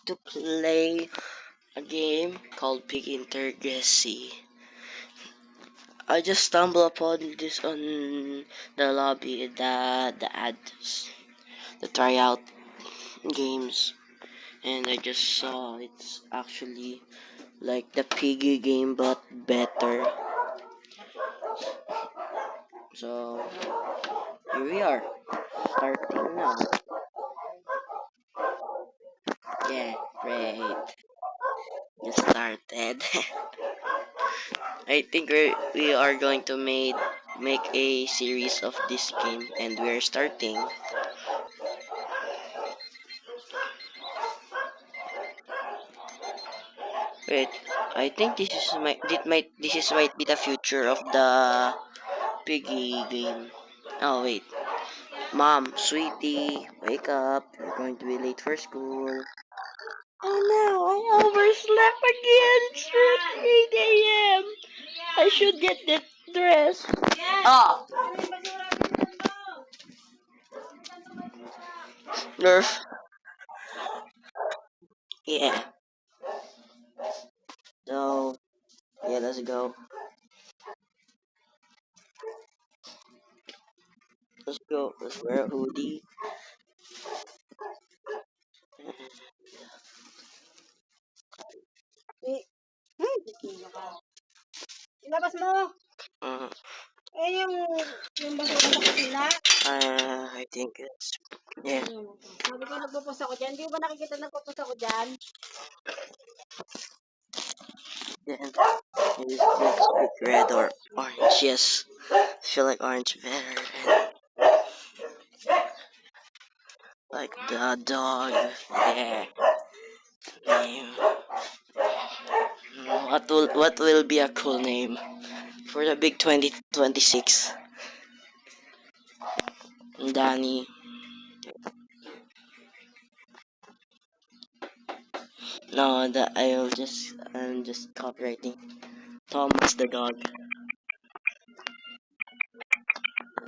to play a game called Pig Intergacy. I just stumbled upon this on the lobby, the ads, the tryout games, and I just saw it's actually like the piggy game but better. So here we are, starting now. Yeah, great. Just started. I think we are going to make a series of this game, and we are starting. Wait, I think this is might be the future of the piggy game. Oh wait, mom, sweetie, wake up! You're going to be late for school. Oh no, I overslept again. It's 8 a.m. I should get that dress. Oh, Nerf. Yeah. So yeah, let's go. Let's go. Let's wear a hoodie. Ilabas mo. Uh, Eh, yung basura sa kusina. I think it's yeah. Sabi ko nagpupus ako dyan. Di mo ba nakikita nagpupus ako dyan? Then maybe let's pick red or orange. Yes, I feel like orange better. And like the dog. Yeah. Name. What will be a cool name for the big 2026? Danny. No, that I'm just copywriting. Thomas the dog.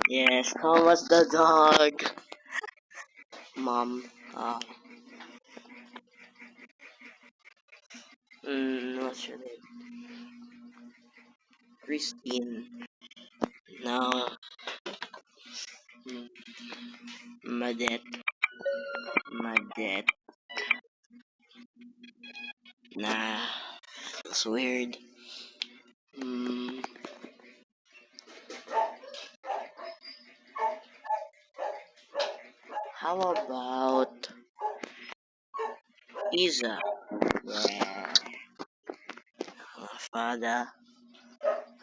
Yes, Thomas the dog. Mom. Uh, what's your name? Christine. No. Mm, Madet. Madet. Nah. It's weird. Mm, how about Isa? Yeah. Father.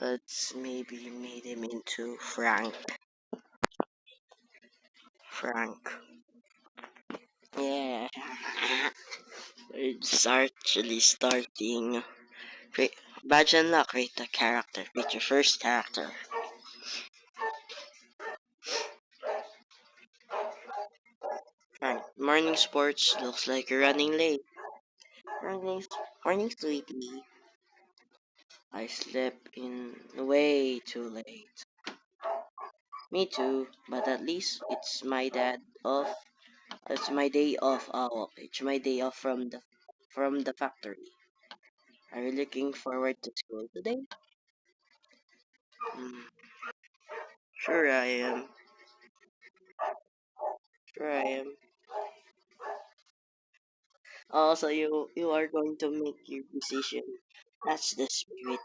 Let's maybe made him into Frank. Frank. Yeah. It's actually starting. Create, badge unlock, create a character. Create your first character. Frank. Morning sports. Looks like you're running late. Morning, morning, sweetie. I slept in way too late. Me too, but at least it's my dad off. It's my day off. Oh, it's my day off from the factory. Are you looking forward to school today? Mm, sure I am. Sure I am. Also, you are going to make your decision. That's the spirit.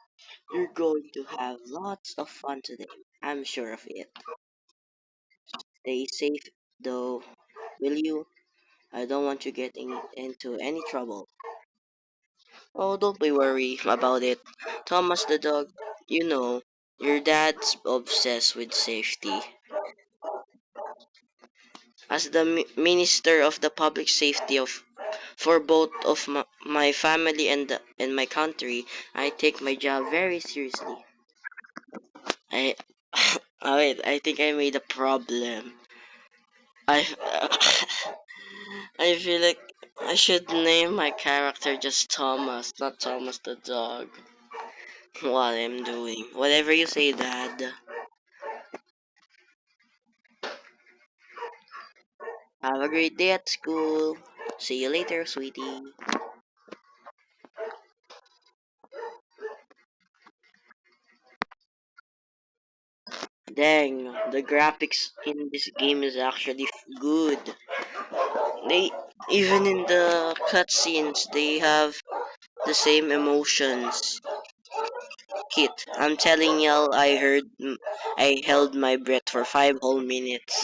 You're going to have lots of fun today. I'm sure of it. Stay safe, though, will you? I don't want you getting into any trouble. Oh, don't be worried about it. Thomas the dog, you know, your dad's obsessed with safety. As the minister of the public safety of for both of my family and my country, I take my job very seriously. I oh wait, I think I made a problem. I I feel like I should name my character just Thomas, not Thomas the dog. What I'm doing. Whatever you say, Dad. Have a great day at school. See you later, sweetie. Dang, the graphics in this game is actually good. They even in the cutscenes they have the same emotions. Kit, I'm telling y'all, I held my breath for 5 whole minutes.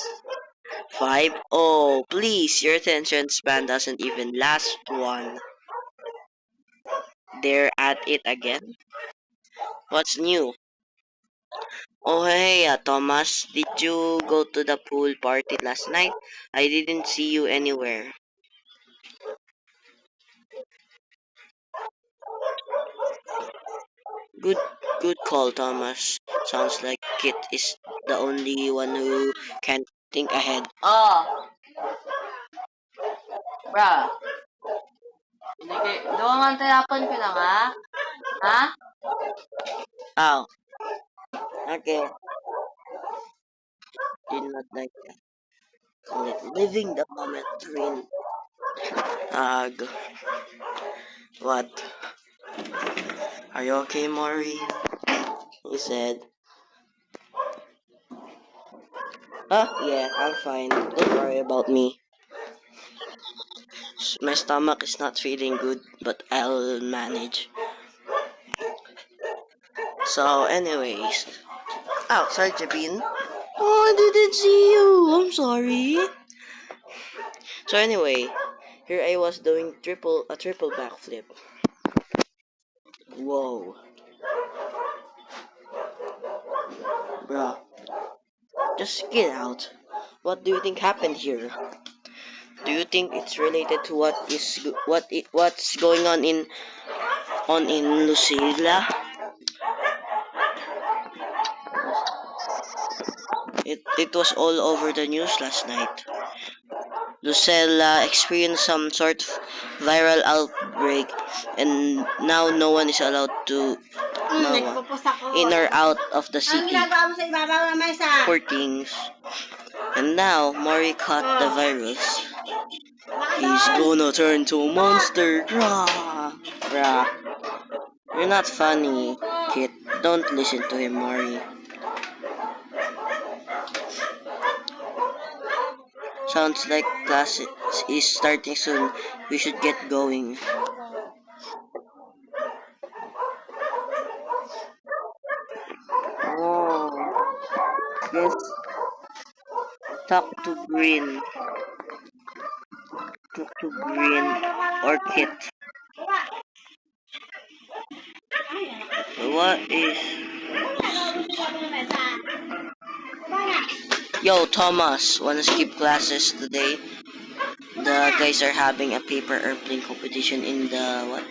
Five? Oh, please, your attention span doesn't even last one. They're at it again. What's new? Oh hey, Thomas, did you go to the pool party last night? I didn't see you anywhere. Good, good call, Thomas. Sounds like Kit is the only one who can think ahead. Oh, bruh. Doon nga tinapon ko na nga. Ha? Oh, okay. Did not like that. Call it living the moment, Rin. Ag. What? Are you okay, Maury? He said. Yeah, I'm fine. Don't worry about me. My stomach is not feeling good, but I'll manage. So, anyways. Oh, sorry, Jabin. Oh, I didn't see you. I'm sorry. So anyway, here I was doing a triple backflip. Whoa, bruh, just get out. What do you think happened here? Do you think it's related to what's going on in Lucilla? It was all over the news last night. Lucella experienced some sort of viral outbreak, and now no one is allowed to Nagpupus ako. in or out of the Anong city. ginagawa mo sa ibabaw ng mesa? Poor things. And now Mori caught the virus. He's gonna turn to a monster. Rah! Rah. You're not funny, kid. Don't listen to him, Mori. Sounds like class is starting soon. We should get going. Oh, yes. Talk to Green. Talk to Green or Kit. What is... Yo, Thomas, wanna skip classes today? The guys are having a paper airplane competition in the what?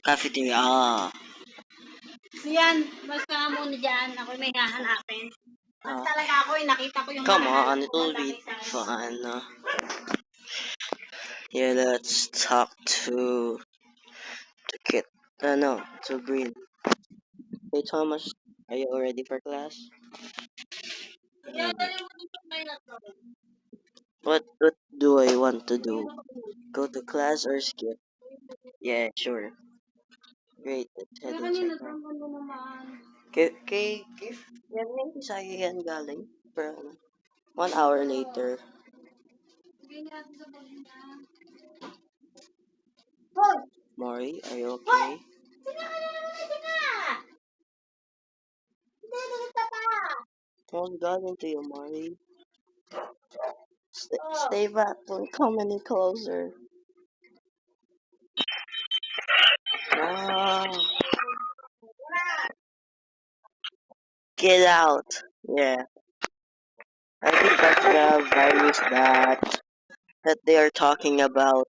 Cafeteria. Ah. Yan, basta muna dyan. Ako may hahanapin. At Ah. talaga ako, nakita ko yung Come hinahanap on, it ko. will be Malaki sa akin. fun. Yeah, let's talk to Kit. No, to Green. Hey, Thomas, are you all ready for class? Yan, Mm. dali mo dito kayo na to. What do I want to do? Go to class or skip? Yeah, sure. Great, let's head Kaya inside kanina, now. doon mo naman. Yan yung Bisaya yan galing. Pero 1 hour later. Sige natin sa bag niya. Hoy! Maury, are you Hoy! okay? Sino ka na naman? Sino ka? Hindi, dito pa. What's got into you, Maury? Oh. Stay back, don't come any closer. Ah, get out. Yeah, I think that's the virus that they are talking about.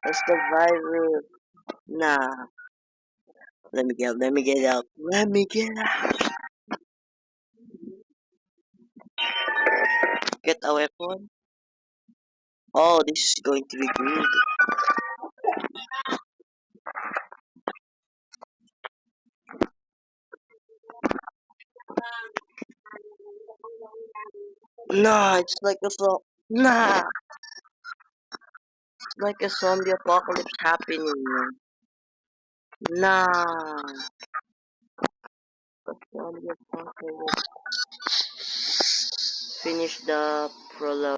That's the virus. Nah, let me get out. Let me get out. Get a weapon. Oh, this is going to be good. Nah, it's like a flop. Nah. like a zombie apocalypse happening. Nah, a zombie apocalypse. Finish the prologue.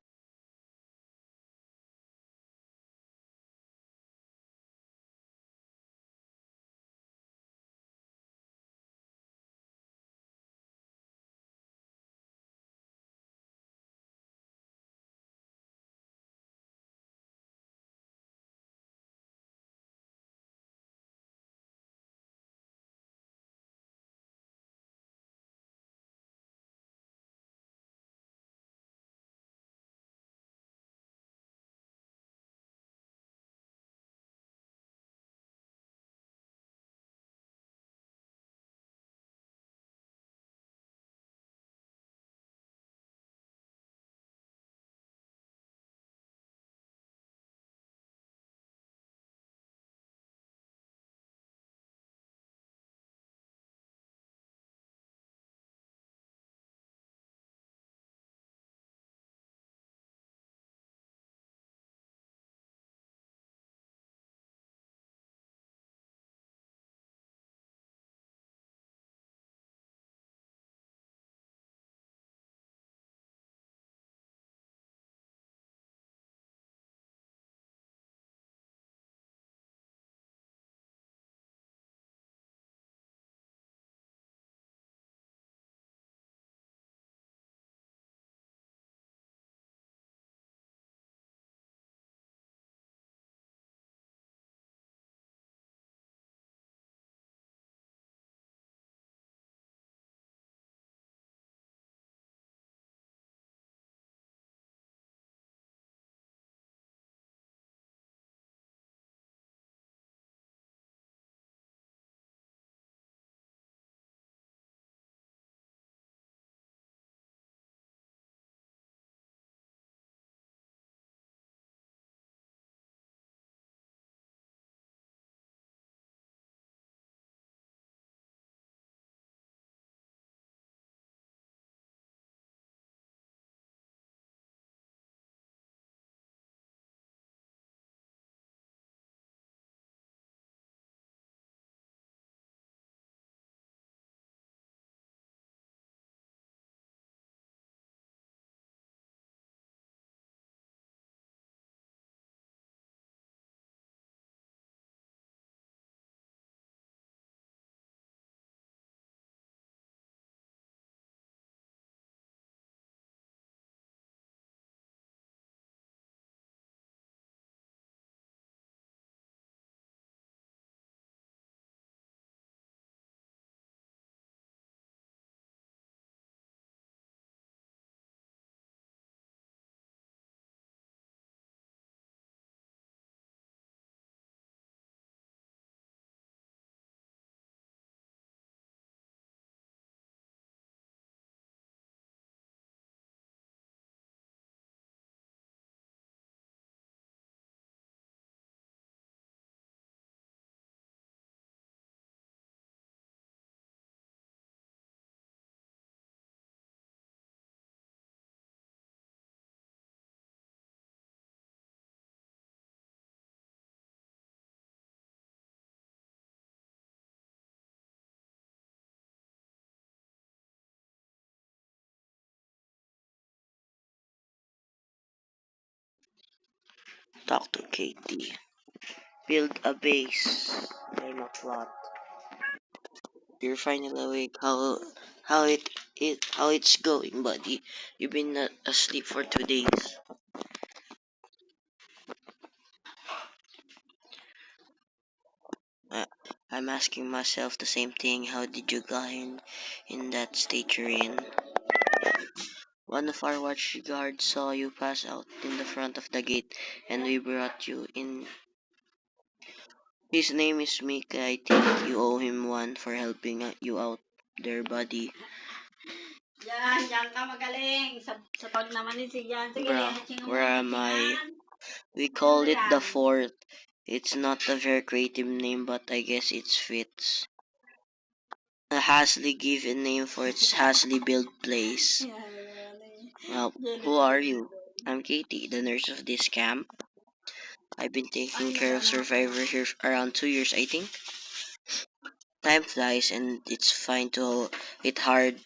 Talk to Katie. Build a base. Name a plot. You're finally awake. How it's going, buddy? You've been asleep for 2 days. Uh, I'm asking myself the same thing. How did you get in that state you're in? One of our watch guards saw you pass out in the front of the gate, and we brought you in. His name is Mika. I think you owe him one for helping you out there, buddy. Diyan ka magaling. Sa pag naman ni si Jan. Sige, Bruh, hatching mo where ni am I? Jan. We Ano call it the yan? fort. It's not a very creative name, but I guess it fits. A Hasley give a name for its Hasley built place. Well, who are you? I'm Katie, the nurse of this camp. I've been taking care of Survivor here around 2 years, I think. Time flies, and it's fine to it hard.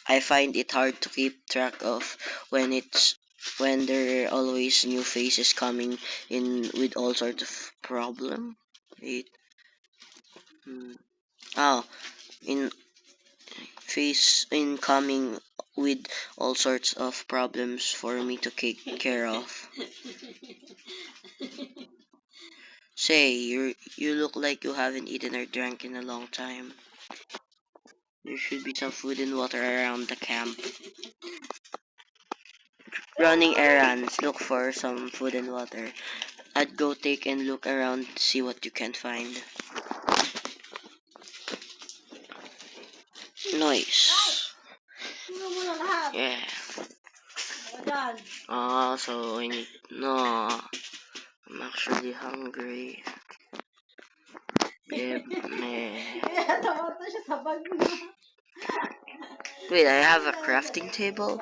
I find it hard to keep track of when it's when there are always new faces coming in with all sorts of problem. Wait, hmm. Oh, in face incoming with all sorts of problems for me to take care of. Say, you look like you haven't eaten or drank in a long time. There should be some food and water around the camp. Running errands, look for some food and water. I'd go take and look around, see what you can find. Noise. Yeah. So I need. No, I'm actually hungry. Give me. Wait, I have a crafting table?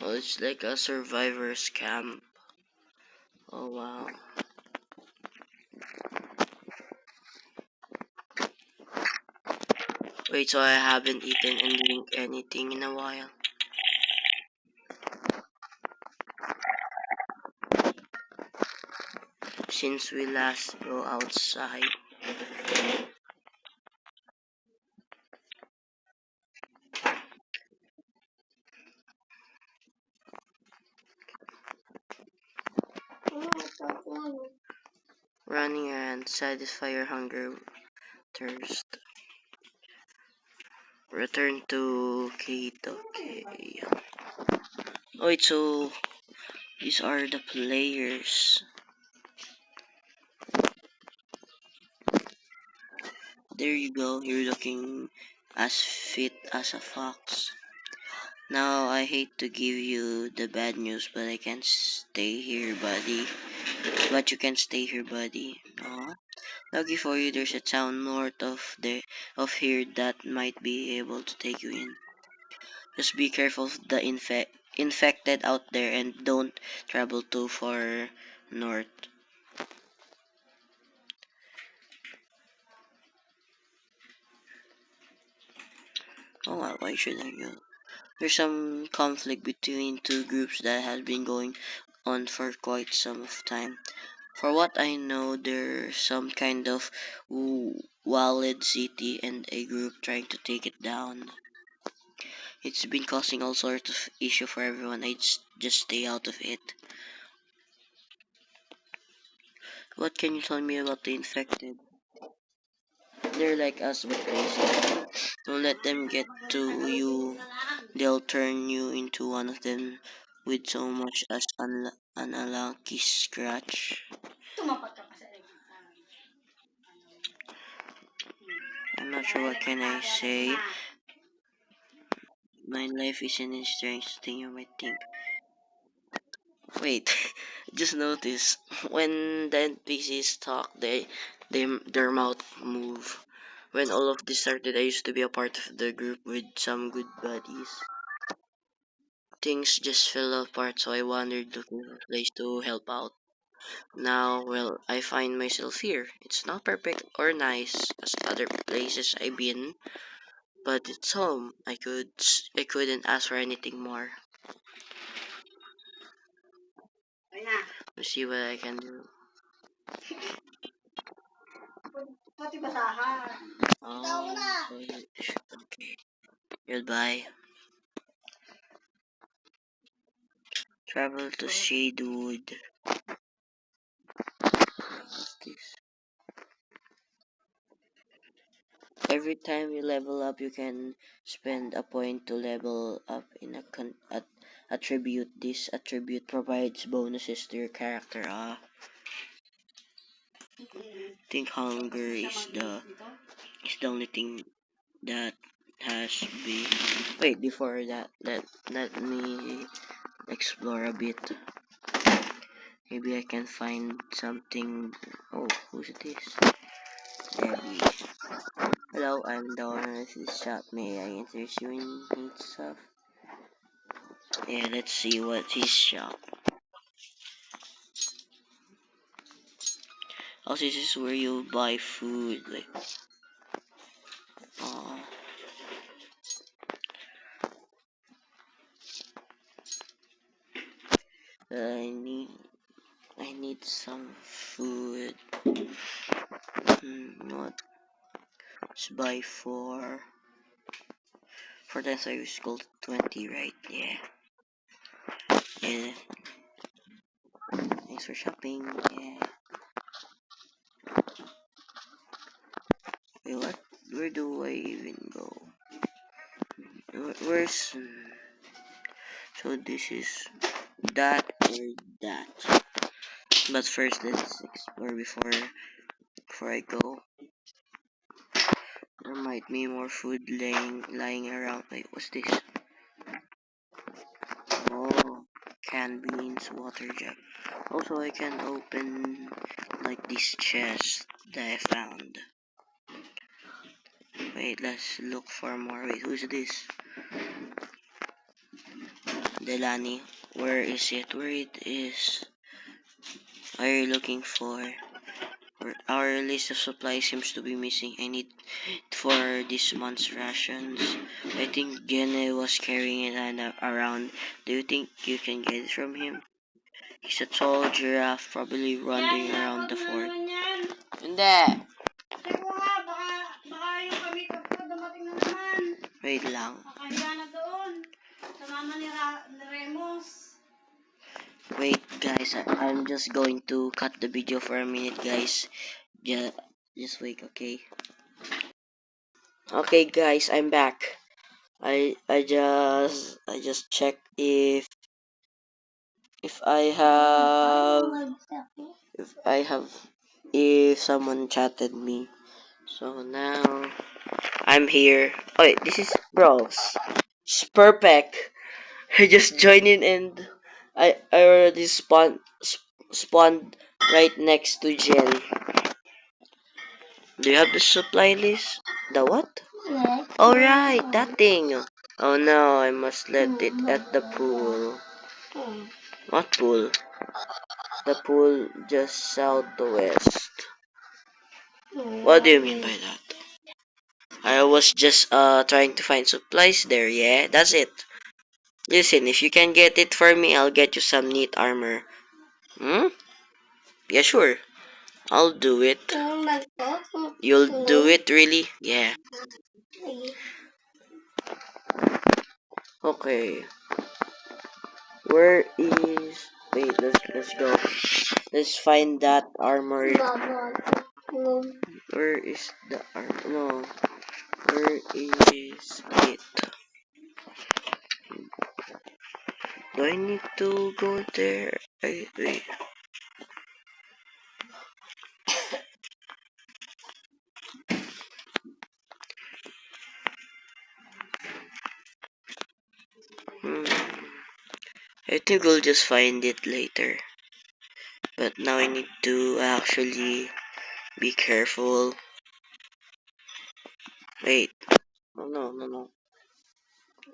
Oh, it's like a survivor's camp. Oh, wow. Wait, so I haven't eaten and drink anything in a while. Since we last go outside. Running around, satisfy your hunger, thirst. Return to Kate, okay. Wait, so these are the players. There you go, you're looking as fit as a fox. Now, I hate to give you the bad news, but I can't stay here, buddy. But you can stay here, buddy. Aw. Lucky for you, there's a town north of here that might be able to take you in. Just be careful of the infected out there and don't travel too far north. Oh, well, why should I go? There's some conflict between two groups that has been going on for quite some of time. For what I know, there's some kind of walled city and a group trying to take it down. It's been causing all sorts of issue for everyone. I just stay out of it. What can you tell me about the infected? They're like us but crazy. Don't let them get to you. They'll turn you into one of them with so much as an unlucky scratch. I'm not sure what can I say. My life isn't as strange thing you might think. Wait, just notice when the NPCs talk, their mouth move. When all of this started, I used to be a part of the group with some good buddies. Things just fell apart, so I wandered looking for a place to help out. Now, well, I find myself here. It's not perfect or nice as other places I've been, but it's home. I couldn't ask for anything more. Let's see what I can do. Okay. Goodbye. Travel to Shadewood. What's this? Every time you level up, you can spend a point to level up in a attribute. This attribute provides bonuses to your character. Think hunger is the only thing that has been. Wait, before that, let me explore a bit. Maybe I can find something. Oh, who's this? Debbie. Hello, I'm the owner of this shop. May I interest you in neat stuff? Yeah, let's see what his shop. Oh, this is where you buy food. Like, oh, I need, I need some food. What? Let's buy four times I was gold 20, right? Yeah. Yeah. Thanks for shopping. Yeah. Wait, what? Where do I even go? Where's? So this is that or that. But first, let's explore before I go. There might be more food lying around. Wait, what's this? Oh, canned beans, water jug. Also, I can open like this chest that I found. Wait, let's look for more. Wait, who's this? Delani. Where is it? Where it is? What are you looking for? Our list of supplies seems to be missing. I need it for this month's rations. I think Gene was carrying it around. Do you think you can get it from him? He's a tall giraffe, probably wandering around the fort. Hindi. Check mo nga, baka yung kamikap ko dumating na naman. Wait lang. Nakahiga na doon. Sa mama ni Remus. Wait guys, I'm just going to cut the video for a minute guys. Just wait, okay? Okay guys, I'm back. I just checked if I have if I have if someone chatted me. So now I'm here. Oh wait, this is bros. Spurpec. I just joined in and I already spawned right next to Jen. Do you have the supply list? The what? Oh right, that thing. Oh no, I must let it at the pool. What pool? The pool just southwest. What do you mean by that? I was just trying to find supplies there, yeah? That's it. Listen, if you can get it for me, I'll get you some neat armor. Hmm? Yeah, sure. I'll do it. You'll do it, really? Yeah. Okay. Where is... Wait, let's go. Let's find that armor. Where is the armor? No. Where is it? Do I need to go there? Wait. Hmm. I think we'll just find it later. But now I need to actually be careful. Wait. Oh, no.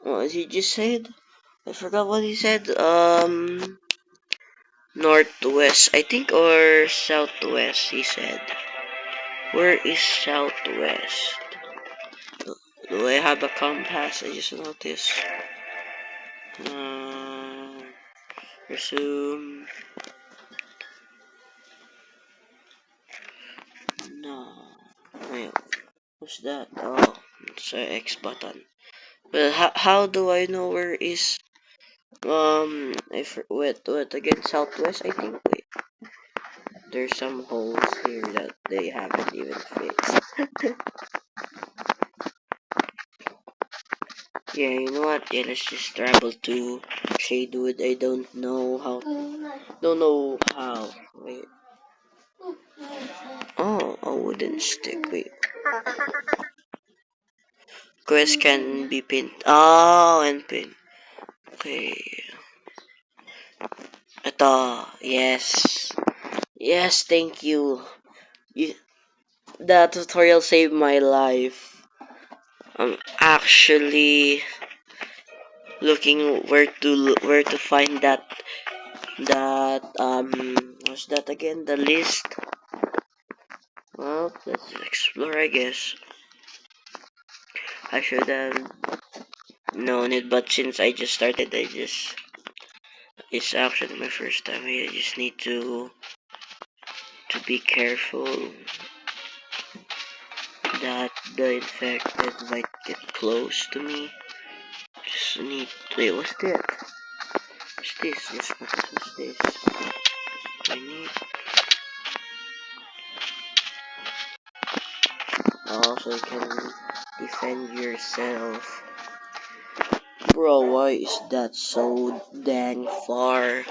What he just said? I forgot what he said. Northwest, I think, or southwest, he said. Where is southwest? Do I have a compass? I just noticed. Resume. No. Wait, what's that? Oh, it's a X button. Well, how do I know where is what again? Southwest, I think. Wait, there's some holes here that they haven't even fixed. Yeah, you know what? Yeah, let's just travel to Shadewood. I don't know how. Wait. Oh, a wooden stick. Wait. Quest can be pinned. Oh, and pinned. Okay. Eto, yes. Yes, thank you. you. The tutorial saved my life. I'm actually looking where to find that what's that again? The list. Well, let's explore, I guess. I should have known it, but since I just started, it's actually my first time. I just need to be careful that the infected might get close to me. Just need. Wait, what's that? What's this? Yes, what's this? I need. Also, you can defend yourself. Bro, why is that so dang far?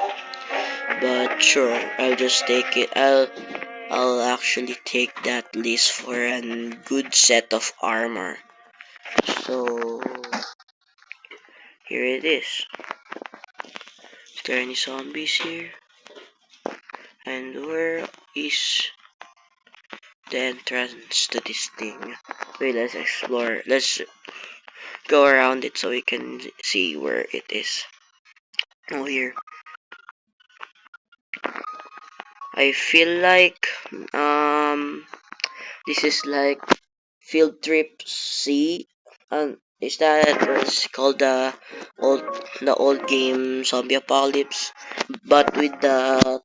But sure, I'll just take it. I'll actually take that list for a good set of armor. So here it is. Is there any zombies here? And where is the entrance to this thing? Wait, let's explore. Let's go around it so we can see where it is. Oh, here. I feel like this is like Field Trip C. Is that what's called old the old game Zombie Apocalypse? But with oh,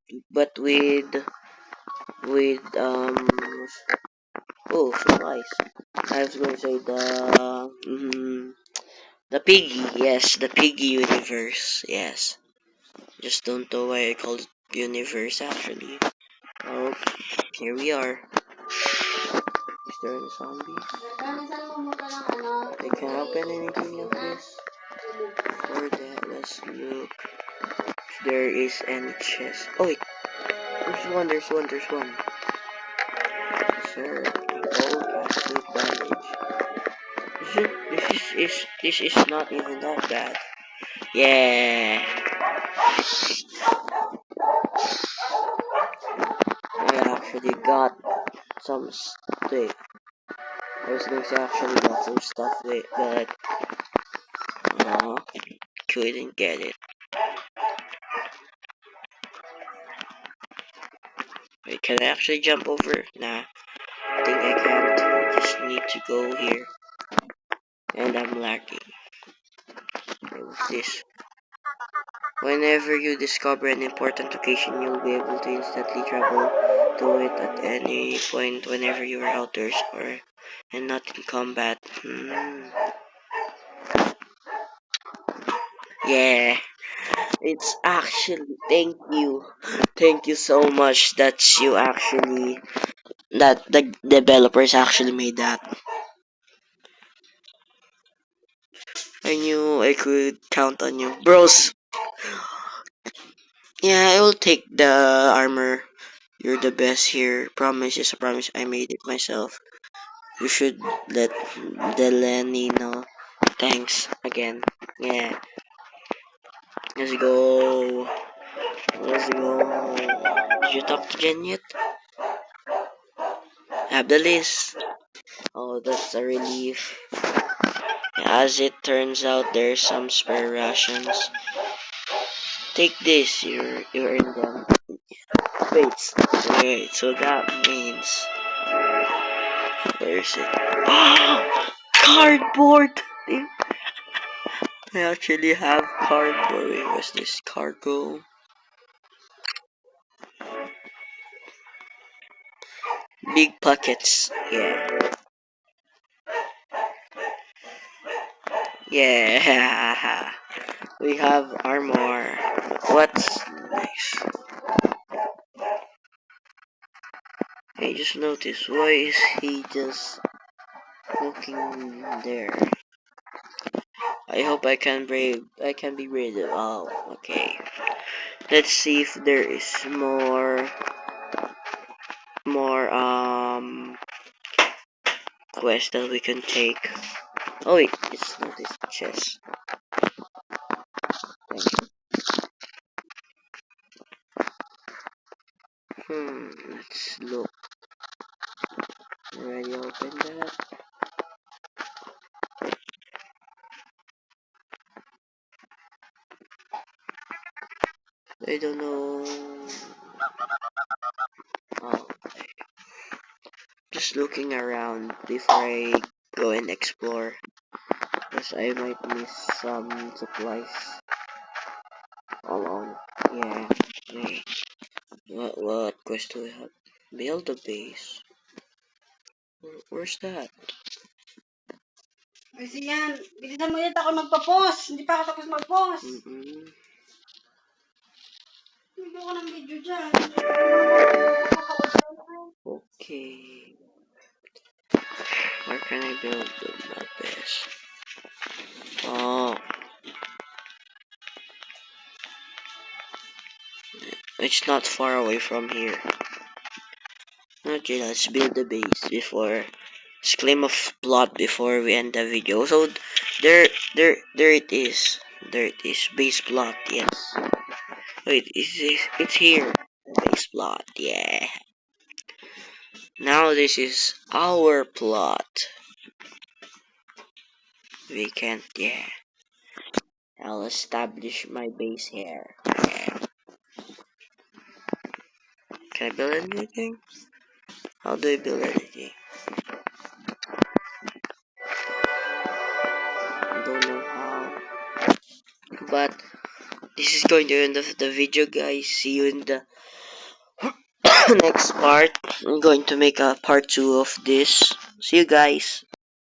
supplies. I was going to say the Piggy. Yes, the Piggy universe. Yes. Just don't know why I called it universe actually. Oh, here we are. Is there any zombies? I can't open anything of this. For that, let's look if there is any chest. Oh wait, there's one. Sir, oh, captive bandage. This is not even that bad. Yeah, I actually got some. Wait, I was going to actually got some stuff. Wait, but couldn't get it. Wait, can I actually jump over? Nah, I think I can't. I just need to go here, and I'm lagging. What's this? Whenever you discover an important location, you'll be able to instantly travel to it at any point whenever you are outdoors or and not in combat. Yeah, it's actually thank you so much. That's you actually that the developers actually made that. I knew I could count on you, bros. Yeah, I will take the armor. You're the best here. Promise is a promise. I made it myself. You should let Delaney know. Thanks again. Yeah. Let's go. Let's go. Did you talk to Jen yet? Have the list. Oh, that's a relief. As it turns out, there's some spare rations. Take this. You earned them. Wait. Wait. So that means where is it? Cardboard. I actually have cardboard. Wait, what's this? Cargo. Big pockets. Yeah. Yeah. We have armor. What's nice? Hey, just notice. Why is he just walking there? I hope I can brave. I can be brave. Oh, okay. Let's see if there is more quests that we can take. Oh wait, it's not this chest. Already opened that. I don't know. Oh, just looking around before I go and explore. Because I might miss some supplies along. Yeah. Wait. What quest do we have? Build a base. Where's that? Kasi yan, bilisan mo yun ako magpa-post. Hindi pa ako tapos mag-post. Mm-mm. Hindi ko ng video dyan. Okay. Where can I build my base? Oh, it's not far away from here. Okay, let's build the base before. Let's claim a plot before we end the video. So there it is. There it is. Base plot. Yes. Wait, it's here. The base plot. Yeah. Now this is our plot. We can't. Yeah. I'll establish my base here. Yeah. Can I build anything? How do I build anything? I don't know how. But this is going to end of the video, guys. See you in the next part. I'm going to make a part 2 of this. See you guys.